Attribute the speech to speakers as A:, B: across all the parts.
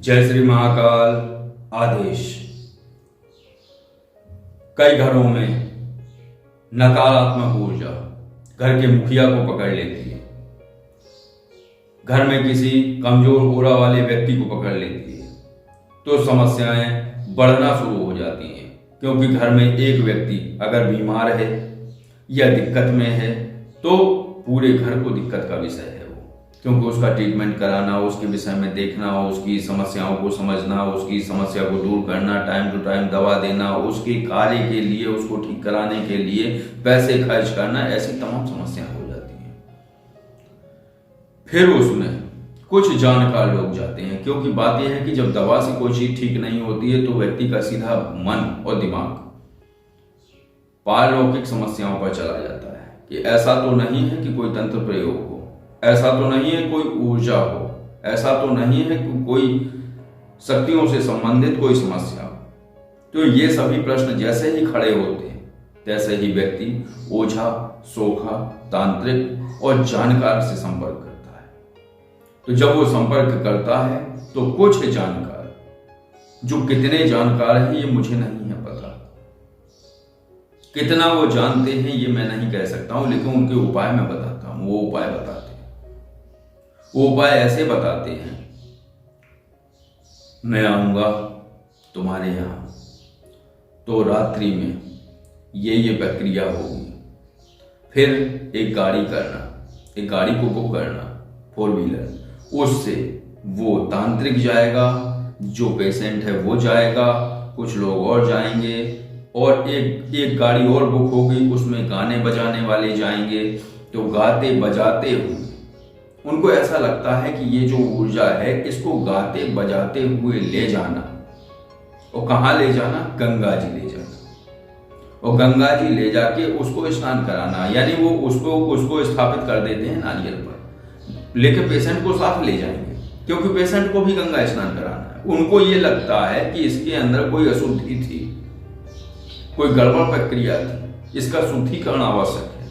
A: जय श्री महाकाल। आदेश। कई घरों में नकारात्मक ऊर्जा घर के मुखिया को पकड़ लेती है, घर में किसी कमजोर ऑरा वाले व्यक्ति को पकड़ लेती है, तो समस्याएं बढ़ना शुरू हो जाती हैं। क्योंकि घर में एक व्यक्ति अगर बीमार है या दिक्कत में है तो पूरे घर को दिक्कत का विषय है वो। क्योंकि उसका ट्रीटमेंट कराना, उसके विषय में देखना, उसकी समस्याओं को समझना, उसकी समस्या को दूर करना, टाइम टू टाइम दवा देना, उसके कार्य के लिए, उसको ठीक कराने के लिए पैसे खर्च करना, ऐसी तमाम समस्याएं हो जाती हैं। फिर उसमें कुछ जानकार लोग जाते हैं, क्योंकि बात यह है कि जब दवा से कोई चीज ठीक नहीं होती है तो व्यक्ति का सीधा मन और दिमाग पारलौकिक समस्याओं पर चला जाता है कि ऐसा तो नहीं है कि कोई तंत्र प्रयोग हो, ऐसा तो नहीं है कोई ऊर्जा हो, ऐसा तो नहीं है कि कोई शक्तियों से संबंधित कोई समस्या हो। तो ये सभी प्रश्न जैसे ही खड़े होते हैं तैसे ही व्यक्ति ओझा, सोखा, तांत्रिक और जानकार से संपर्क करता है। तो जब वो संपर्क करता है तो कुछ जानकार, जो कितने जानकार हैं ये मुझे नहीं है पता, कितना वो जानते हैं ये मैं नहीं कह सकता हूं, लेकिन उनके उपाय मैं बताता हूं। वो उपाय बताते हैं, वो उपाय ऐसे बताते हैं, मैं आऊंगा तुम्हारे यहां तो रात्रि में ये प्रक्रिया होगी। फिर एक गाड़ी करना, एक गाड़ी को बुक करना, 4 व्हीलर, उससे वो तांत्रिक जाएगा, जो पेशेंट है वो जाएगा, कुछ लोग और जाएंगे, और एक गाड़ी और बुक होगी, उसमें गाने बजाने वाले जाएंगे। तो गाते बजाते हुए उनको ऐसा लगता है कि ये जो ऊर्जा है इसको गाते बजाते हुए ले जाना। और कहाँ ले जाना? गंगा जी ले जाना। और गंगा जी ले जाके उसको स्नान कराना, यानी वो उसको स्थापित कर देते हैं नारियल पर, लेकिन पेशेंट को साथ ले जाएंगे, क्योंकि पेशेंट को भी गंगा स्नान कराना है। उनको ये लगता है कि इसके अंदर कोई अशुद्धि थी, कोई गड़बड़ प्रक्रिया थी, इसका शुद्धिकरण आवश्यक है।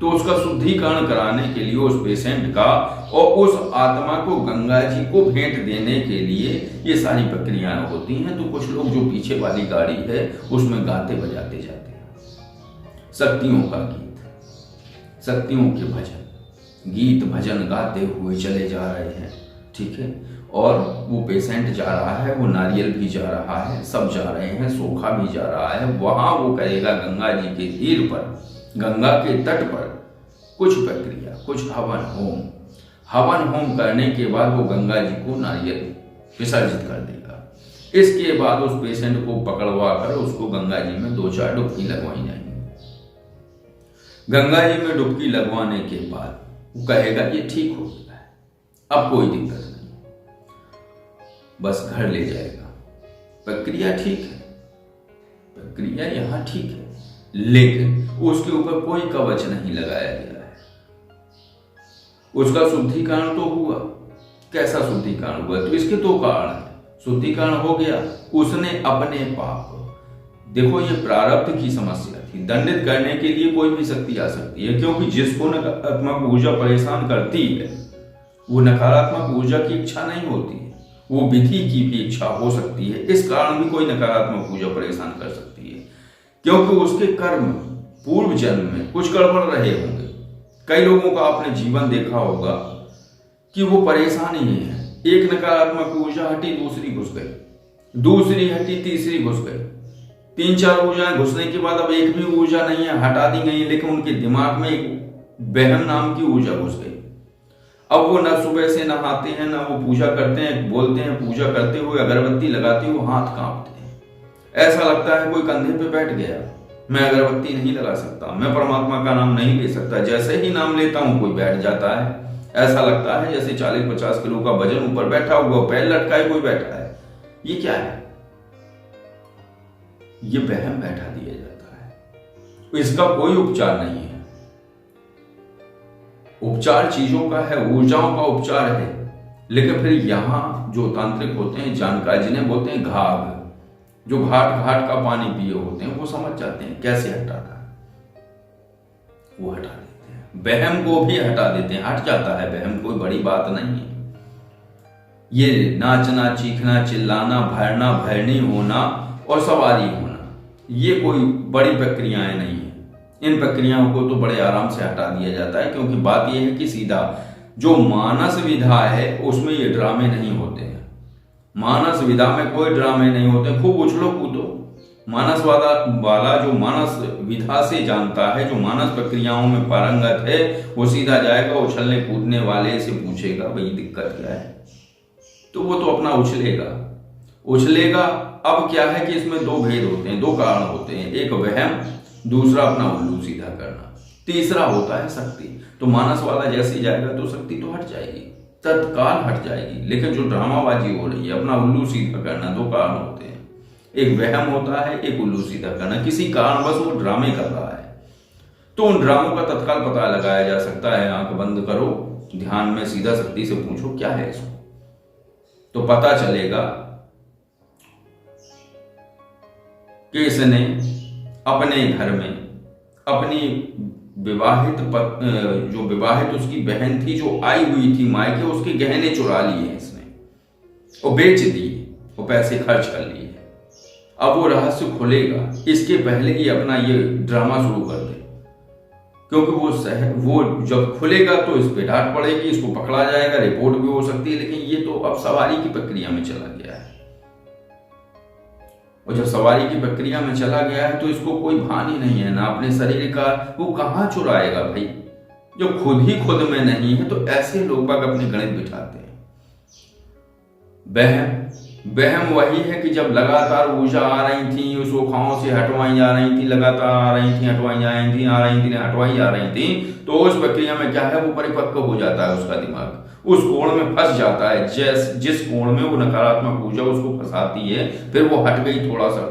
A: तो उसका शुद्धिकरण कराने के लिए उस पेशेंट का और उस आत्मा को गंगा जी को भेंट देने के लिए ये सारी प्रक्रियाएं होती हैं। तो कुछ लोग जो पीछे वाली गाड़ी है उसमें गाते बजाते जाते हैं, शक्तियों का गीत, शक्तियों के भजन, गीत भजन गाते हुए चले जा रहे हैं, ठीक है। और वो पेशेंट जा रहा है, वो नारियल भी जा रहा है, सब जा रहे हैं, सोखा भी जा रहा है। वहां वो करेगा गंगा जी के तीर पर, गंगा के तट पर कुछ प्रक्रिया, कुछ हवन होम। हवन होम करने के बाद वो गंगा जी को नारियल विसर्जित कर देगा। इसके बाद उस पेशेंट को पकड़वा कर उसको गंगा जी में 2-4 डुबकी लगवाई जाएंगी। गंगा जी में डुबकी लगवाने के बाद वो कहेगा ये ठीक हो गया है, अब कोई दिक्कत नहीं, बस घर ले जाएगा। प्रक्रिया ठीक है, प्रक्रिया यहां ठीक है, लेकिन उसके ऊपर कोई कवच नहीं लगाया गया है। उसका शुद्धिकरण तो हुआ। कैसा शुद्धिकरण हुआ? तो इसके 2 कारण है। शुद्धिकरण हो गया, उसने अपने पाप, देखो ये प्रारब्ध की समस्या थी, दंडित करने के लिए कोई भी शक्ति आ सकती है, क्योंकि जिसको नकारात्मक ऊर्जा परेशान करती है वो नकारात्मक ऊर्जा की इच्छा नहीं होती है, वो विधि की भी इच्छा हो सकती है। इस कारण भी कोई नकारात्मक ऊर्जा परेशान कर सकती है, क्योंकि उसके कर्म पूर्व जन्म में कुछ गड़बड़ रहे होंगे। कई लोगों का आपने जीवन देखा होगा कि वो परेशान ही है, एक नकारात्मक ऊर्जा हटी, दूसरी घुस गई, दूसरी हटी, तीसरी घुस गई, 3-4 ऊर्जाएं घुसने के बाद अब एक भी ऊर्जा नहीं है, हटा दी गई, लेकिन उनके दिमाग में एक वहम नाम की ऊर्जा घुस गई। अब वो न सुबह से नहाते हैं, न वो पूजा करते हैं, बोलते हैं पूजा करते हुए, अगरबत्ती लगाते हुए हाथ कांपते हैं, ऐसा लगता है कोई कंधे पे बैठ गया, मैं अगरबत्ती नहीं लगा सकता, मैं परमात्मा का नाम नहीं ले सकता। जैसे ही नाम लेता हूं कोई बैठ जाता है, ऐसा लगता है जैसे 40-50 किलो का वजन ऊपर बैठा हुआ, पैर लटकाए कोई बैठा है। ये क्या है? ये वहम बैठा दिया जाता है, इसका कोई उपचार नहीं है। उपचार चीजों का है, ऊर्जाओं का उपचार है, लेकिन फिर यहां जो तांत्रिक होते हैं, जानकार, जिन्हें बोलते हैं घाघ, जो घाट घाट का पानी पिए होते हैं, वो समझ जाते हैं कैसे हटाना है, वो हटा देते हैं। वहम को भी हटा देते हैं, हट जाता है वहम, कोई बड़ी बात नहीं है। ये नाचना, चीखना, चिल्लाना, भरना, भरनी होना और सवारी होना, ये कोई बड़ी प्रक्रियाएं नहीं है। इन प्रक्रियाओं को तो बड़े आराम से हटा दिया जाता है, क्योंकि बात यह है कि सीधा जो मानस विधा है उसमें ये ड्रामे नहीं होते हैं। मानस विधा में कोई ड्रामे नहीं होते। खूब उछलो कूदो। मानस वाला जो मानस विधा से जानता है, जो मानस प्रक्रियाओं में पारंगत है, वो सीधा जाएगा, उछलने कूदने वाले से पूछेगा भाई दिक्कत क्या है, तो वो तो अपना उछलेगा। अब क्या है कि इसमें दो भेद होते हैं, दो कारण होते हैं, एक वहम, दूसरा अपना उल्लू सीधा करना, तीसरा होता है शक्ति। तो मानस वाला जैसे जाएगा तो शक्ति तो हट जाएगी, तत्काल हट जाएगी। लेकिन जो ड्रामाबाजी हो रही है, अपना उल्लू सीधा करना, दो कारण होते हैं, एक वहम होता है, एक उल्लू सीधा करना। किसी कारणवश वो ड्रामे कर रहा है, तो उन ड्रामों का तत्काल पता लगाया जा सकता है। आंख बंद करो, ध्यान में सीधा शक्ति से पूछो क्या है इसको, तो पता चलेगा कि इसने अपने घर में अपनी जो विवाहित उसकी बहन थी, जो आई हुई थी मायके, उसके गहने चुरा लिए इसने और बेच दिए और पैसे खर्च कर लिए। अब वो रहस्य खुलेगा, इसके पहले ही अपना ये ड्रामा शुरू कर दे, क्योंकि वो जब खुलेगा तो इस पे डांट पड़ेगी, इसको पकड़ा जाएगा, रिपोर्ट भी हो सकती है। लेकिन ये तो अब सवारी की प्रक्रिया में चला गया है, और जब सवारी की प्रक्रिया में चला गया है तो इसको कोई भान ही नहीं है ना अपने शरीर का। वो कहाँ चुराएगा भाई, जो खुद ही खुद में नहीं है। तो ऐसे लोग बाग अपने गणित बिठाते हैं। वहम वही है कि जब लगातार ऊर्जा आ रही थी, उस ओखाओं से हटवाई जा रही थी, लगातार आ रही थी, हटवाई जा रही थी, आ रही थी, हटवाई जा रही थी, तो उस प्रक्रिया में क्या है, वो परिपक्व हो जाता है, उसका दिमाग उस कोण में फंस जाता है। जिस कोण में वो नकारात्मक ऊर्जा उसको फंसाती है, फिर वो हट गई, थोड़ा सा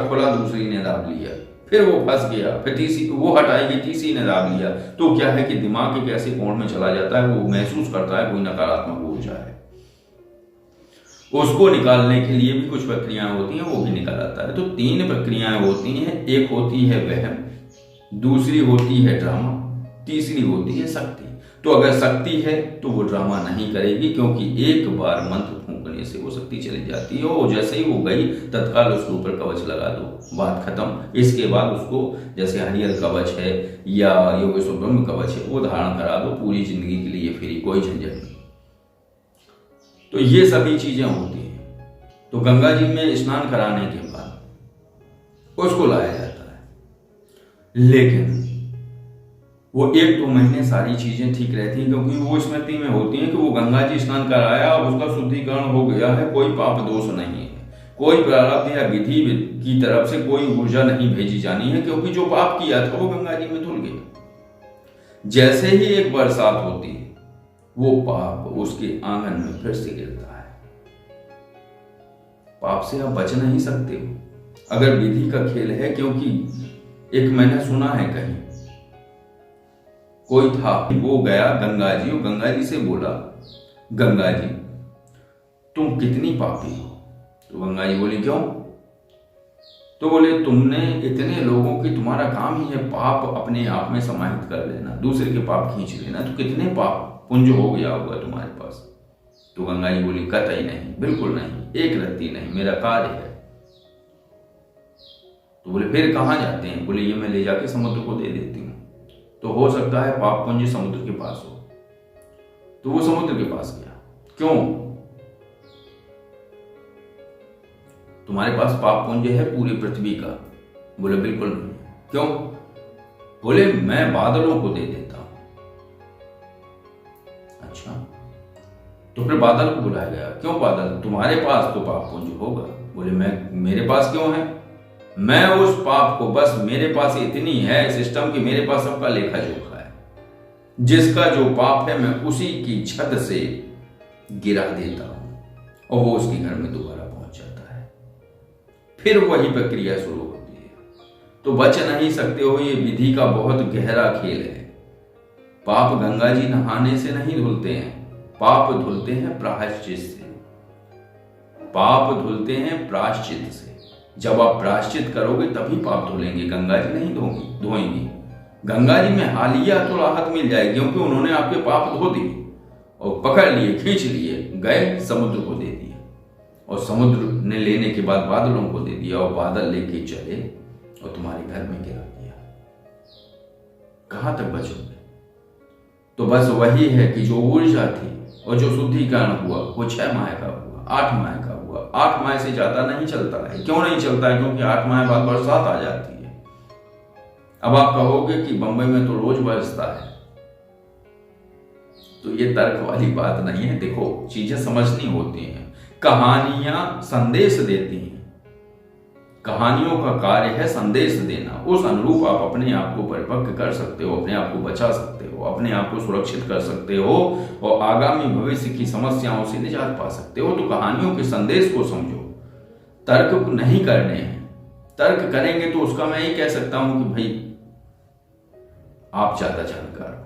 A: खोला, दूसरी ने दाब लिया, फिर वो फंस गया, फिर तीसरी वो हटाएगी, तीसरी ने दाब लिया। तो क्या है कि दिमाग एक ऐसे कोण में चला जाता है, वो महसूस करता है कोई नकारात्मक ऊर्जा है, उसको निकालने के लिए भी कुछ प्रक्रियाएं होती हैं, वो भी निकाल आता है। तो 3 प्रक्रियाएं होती हैं, एक होती है वहम, दूसरी होती है ड्रामा, तीसरी होती है शक्ति। तो अगर शक्ति है तो वो ड्रामा नहीं करेगी, क्योंकि एक बार मंत्र फूंकने से वो शक्ति चली जाती है, और जैसे ही वो गई तत्काल उसके ऊपर कवच लगा दो, बात खत्म। इसके बाद उसको जैसे हरिहर कवच है या योगेश्वर ब्रह्म कवच है, वो धारण करा दो, पूरी जिंदगी के लिए फ्री, कोई झंझट नहीं। तो ये सभी चीजें होती हैं। तो गंगा जी में स्नान कराने के बाद उसको लाया जाता है, लेकिन वो 1-2 महीने सारी चीजें ठीक रहती हैं, क्योंकि वो स्मृति में होती हैं कि वो गंगा जी स्नान कराया, अब उसका शुद्धिकरण हो गया है, कोई पाप दोष नहीं है, कोई प्रारब्ध या विधि की तरफ से कोई ऊर्जा नहीं भेजी जानी है, क्योंकि जो पाप किया था वो गंगा जी में धुल गया। जैसे ही एक बरसात होती है, वो पाप उसके आंगन में फिर से गिरता है। पाप से आप बच नहीं सकते हो अगर विधि का खेल है, क्योंकि एक मैंने सुना है कहीं, कोई था, वो गया गंगा जी, और गंगा जी से बोला, गंगा जी तुम कितनी पापी हो? तो गंगा जी बोली क्यों? तो बोले तुमने इतने लोगों की, तुम्हारा काम ही है पाप अपने आप में समाहित कर लेना, दूसरे के पाप खींच लेना, तो कितने पाप पुंज हो गया होगा तुम्हारे पास? तो गंगा जी बोली कतई नहीं, बिल्कुल नहीं, एक रत्ती नहीं, मेरा कार्य है। तो बोले फिर कहाँ जाते हैं? बोले ये मैं ले जाके समुद्र को दे देती हूँ, तो हो सकता है पाप पुंज समुद्र के पास हो। तो वो समुद्र के पास गया। क्यों? तुम्हारे पास पाप पुंज है पूरी पृथ्वी का? बोले बिल्कुल नहीं। क्यों? बोले मैं बादलों को दे देता हूं। अच्छा, तो फिर बादल को बुलाया गया। क्यों बादल, तुम्हारे पास तो पाप पुंज होगा? बोले मेरे पास क्यों है? मैं उस पाप को, बस मेरे पास इतनी है सिस्टम कि मेरे पास सबका लेखा जोखा है, जिसका जो पाप है मैं उसी की छत से गिरा देता हूं और वो उसके घर में दोबारा पहुंच जाता है। फिर वही प्रक्रिया शुरू होती है। तो बच नहीं सकते हो, ये विधि का बहुत गहरा खेल है। पाप गंगा जी नहाने से नहीं धुलते हैं, पाप धुलते हैं प्रायश्चित से। पाप धुलते हैं प्रायश्चित से। जब आप प्रायश्चित करोगे तभी पाप धुलेंगे, गंगा जी नहीं धोएंगे। गंगा जी में हालिया तो राहत मिल जाएगी, क्योंकि उन्होंने आपके पाप धो दिए और पकड़ लिए, खींच लिए, गए समुद्र को दे दिया, और समुद्र ने लेने के बाद बादलों को दे दिया, और बादल लेके चले और तुम्हारे घर में गिरा दिया। कहां तक बचोगे? तो बस वही है कि जो ऊर्जा थी और जो शुद्धिकरण हुआ वो 6 माह का हुआ, 8 माह का हुआ। 8 माह से ज्यादा नहीं चलता है। क्यों नहीं चलता है? क्योंकि 8 माह बाद बरसात आ जाती है। अब आप कहोगे कि बंबई में तो रोज बरसता है, तो ये तर्क वाली बात नहीं है। देखो, चीजें समझनी होती हैं। कहानियां संदेश देती हैं। कहानियों का कार्य है संदेश देना। उस अनुरूप आप अपने आप को परिपक्व कर सकते हो, अपने आप को बचा सकते हो, अपने आप को सुरक्षित कर सकते हो, और आगामी भविष्य की समस्याओं से निजात पा सकते हो। तो कहानियों के संदेश को समझो, तर्क नहीं करने हैं। तर्क करेंगे तो उसका मैं ये कह सकता हूं कि भाई आप ज्यादा जानकार हो।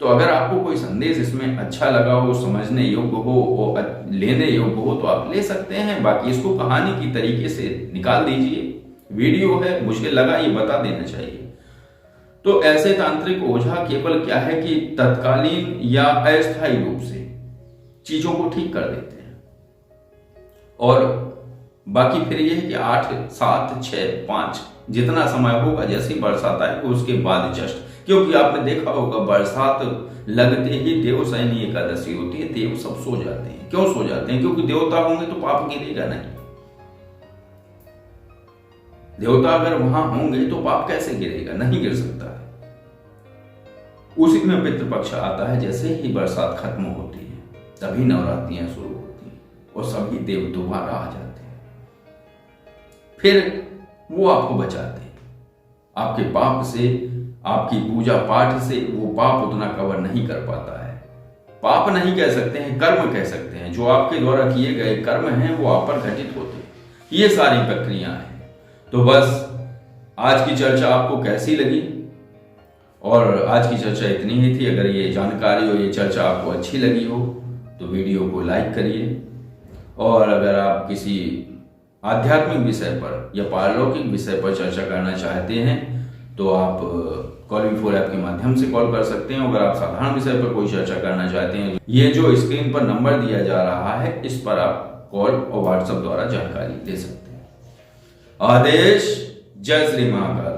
A: तो अगर आपको कोई संदेश इसमें अच्छा लगा हो, समझने योग्य हो और लेने योग्य हो, तो आप ले सकते हैं। बाकी इसको कहानी की तरीके से निकाल दीजिए। वीडियो है, मुझे लगा ये बता देना चाहिए। तो ऐसे तांत्रिक ओझा केवल क्या है कि तत्कालीन या अस्थायी रूप से चीजों को ठीक कर देते हैं, और बाकी फिर ये है कि 8, 7, 6, 5 जितना समय होगा, जैसे ही बरसात आएगी उसके बाद जस्ट, क्योंकि आपने देखा होगा बरसात लगते ही देवशयनी एकादशी होती है, देव सब सो जाते हैं। क्यों सो जाते हैं? क्योंकि देवता होंगे तो पाप गिरेगा नहीं। देवता अगर वहां होंगे तो पाप कैसे गिरेगा? नहीं गिर सकता है। उसी में पितृपक्ष आता है। जैसे ही बरसात खत्म होती है तभी नवरात्रियां शुरू होती हैं और सभी देव दोबारा आ जाते हैं। फिर वो आपको बचाते हैं आपके पाप से, आपकी पूजा पाठ से। वो पाप उतना कवर नहीं कर पाता है। पाप नहीं कह सकते हैं, कर्म कह सकते हैं। जो आपके द्वारा किए गए कर्म हैं वो आप पर घटित होते हैं। ये सारी प्रक्रिया है। तो बस आज की चर्चा आपको कैसी लगी? और आज की चर्चा इतनी ही थी। अगर ये जानकारी और ये चर्चा आपको अच्छी लगी हो तो वीडियो को लाइक करिए, और अगर आप किसी आध्यात्मिक विषय पर या पारलौकिक विषय पर चर्चा करना चाहते हैं तो आप कॉल-इन-4 ऐप के माध्यम से कॉल कर सकते हैं। अगर आप साधारण विषय पर कोई चर्चा करना चाहते हैं, ये जो स्क्रीन पर नंबर दिया जा रहा है इस पर आप कॉल और व्हाट्सएप द्वारा जानकारी ले सकते हैं। आदेश। जय श्री महाकाल।